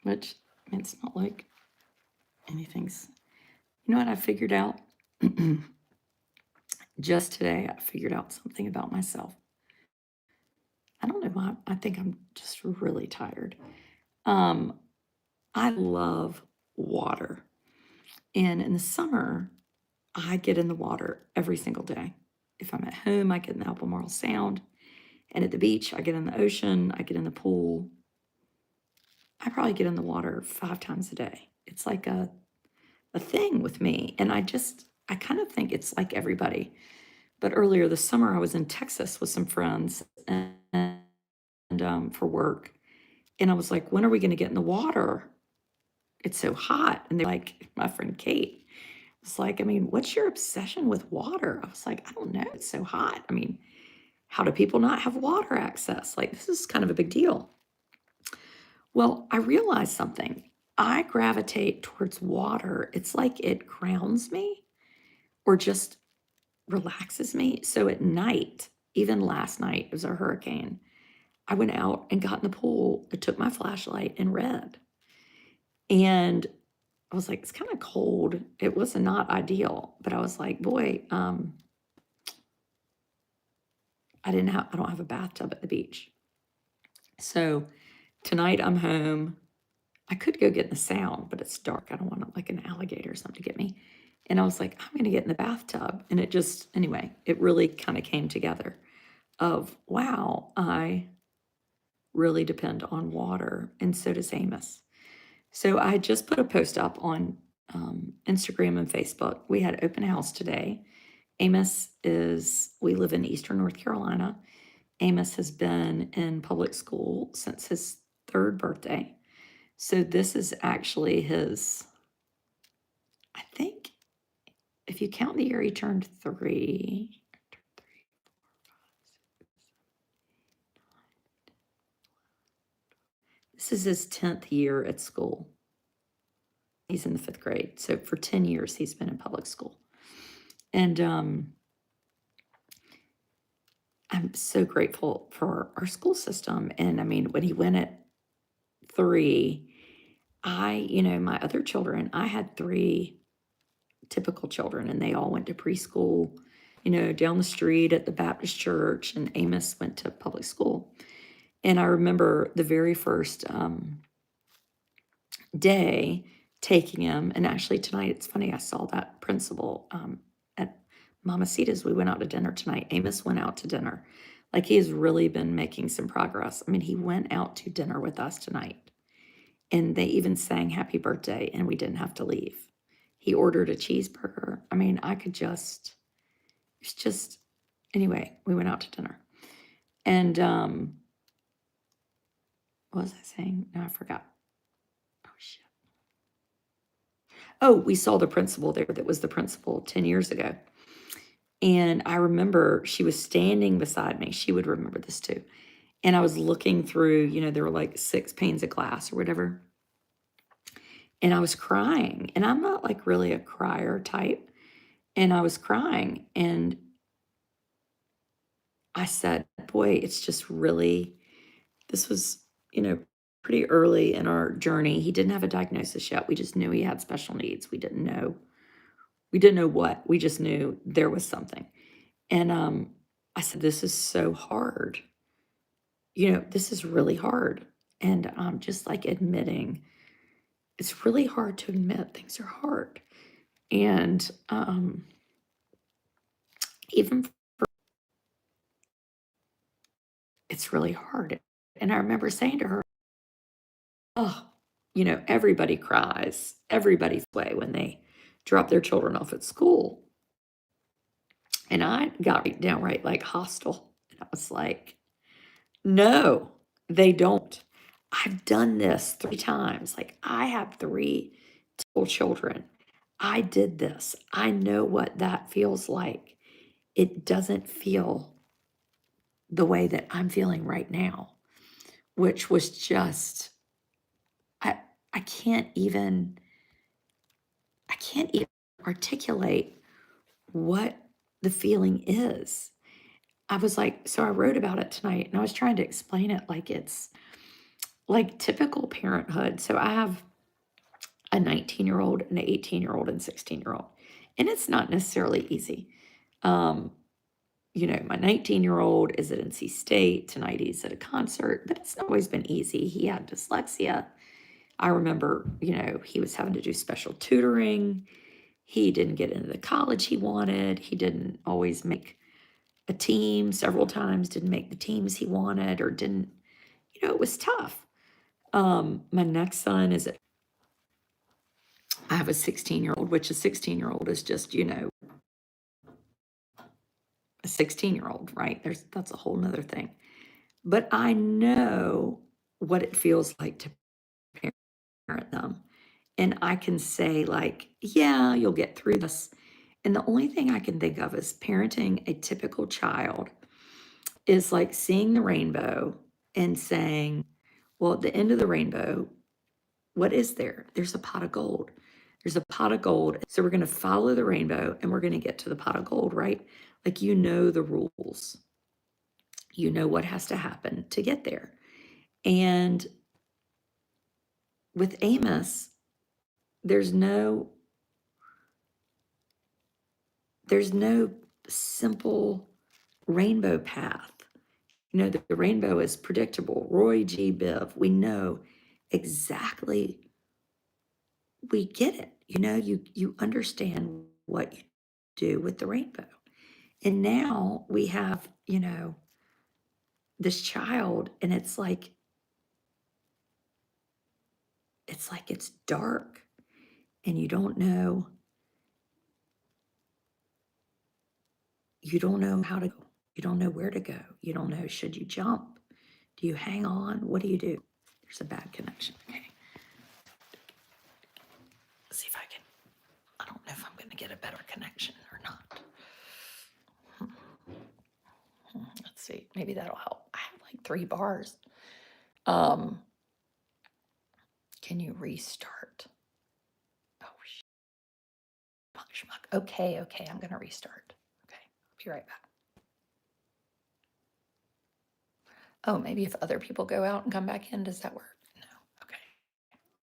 which I mean, it's not like anything's, you know what I figured out? Just today, I figured out something about myself. I don't know why. I think I'm just really tired. Um, I love water. And in the summer, I get in the water every single day. If I'm at home, I get in the Albemarle Sound. And at the beach, I get in the ocean, I get in the pool. I probably get in the water 5 times a day. It's like a thing with me. And I kind of think it's like everybody. But earlier this summer, I was in Texas with some friends and for work. And I was like, when are we going to get in the water? It's so hot. And they're like, my friend Kate was like, I mean, what's your obsession with water? I was like, I don't know. It's so hot. I mean, how do people not have water access? Like, this is kind of a big deal. Well, I realized something. I gravitate towards water. It's like it grounds me or just relaxes me. So at night, even last night, it was a hurricane. I went out and got in the pool. I took my flashlight and read. And I was like, it's kind of cold. It was not ideal, but I was like, boy, I don't have a bathtub at the beach. So tonight I'm home. I could go get in the sound, but it's dark. I don't want like an alligator or something to get me. And I was like, I'm going to get in the bathtub. And it just, anyway, it really kind of came together of, wow, I really depend on water. And so does Amos. So I just put a post up on Instagram and Facebook. We had open house today. We live in Eastern North Carolina. Amos has been in public school since his 3rd birthday. So this is actually his, I think, if you count the year he turned 3, this is his 10th year at school. He's in the 5th grade. So for 10 years, he's been in public school. And I'm so grateful for our school system. And I mean, when he went at 3, my other children, I had 3 typical children, and they all went to preschool, down the street at the Baptist church, and Amos went to public school. And I remember the very first day taking him, and actually tonight, it's funny, I saw that principal at Mamacita's. We went out to dinner tonight. Amos went out to dinner. Like, he has really been making some progress. I mean, he went out to dinner with us tonight, and they even sang happy birthday, and we didn't have to leave. He ordered a cheeseburger. I mean, anyway, we went out to dinner. And what was I saying? No, I forgot. Oh, shit. Oh, we saw the principal there that was the principal 10 years ago. And I remember she was standing beside me. She would remember this too. And I was looking through, there were like 6 panes of glass or whatever. And I was crying. And I'm not like really a crier type. And I was crying. And I said, boy, it's just really, this was, pretty early in our journey. He didn't have a diagnosis yet. We just knew he had special needs. We didn't know what. We just knew there was something. And I said, this is so hard. This is really hard. And I'm just like admitting, it's really hard to admit things are hard. And even it's really hard. And I remember saying to her, oh, everybody cries, everybody's way when they drop their children off at school. And I got downright like hostile. And I was like, no, they don't. I've done this 3 times. Like, I have 3 children. I did this. I know what that feels like. It doesn't feel the way that I'm feeling right now, which was just, I can't even articulate what the feeling is. I was like, so I wrote about it tonight, and I was trying to explain it like it's like typical parenthood. So I have a 19-year-old, an 18-year-old, and 16-year-old, and it's not necessarily easy. Um, my 19-year-old is at NC State. Tonight he's at a concert, but it's not always been easy. He had dyslexia. I remember, he was having to do special tutoring. He didn't get into the college he wanted. He didn't always make a team several times, didn't make the teams he wanted, or didn't, it was tough. My next son is, I have a 16-year-old, which a 16-year-old is just, a 16-year-old, right? That's a whole nother thing. But I know what it feels like to parent them. And I can say, like, yeah, you'll get through this. And the only thing I can think of is parenting a typical child is like seeing the rainbow and saying, well, at the end of the rainbow, what is there? There's a pot of gold. There's a pot of gold. So we're going to follow the rainbow and we're going to get to the pot of gold, right? Like, the rules, what has to happen to get there. And with Amos, there's no simple rainbow path. The rainbow is predictable. Roy G. Biv, we know exactly, we get it. You understand what you do with the rainbow. And now we have, this child, and it's dark, and you don't know how to go. You don't know where to go. You don't know, should you jump? Do you hang on? What do you do? There's a bad connection. Okay. Let's see if I don't know if I'm going to get a better connection or not. Let's see. Maybe that'll help. I have like 3 bars. Can you restart? Oh, schmuck. Okay. I'm going to restart. Okay. I'll be right back. Oh, maybe if other people go out and come back in, does that work?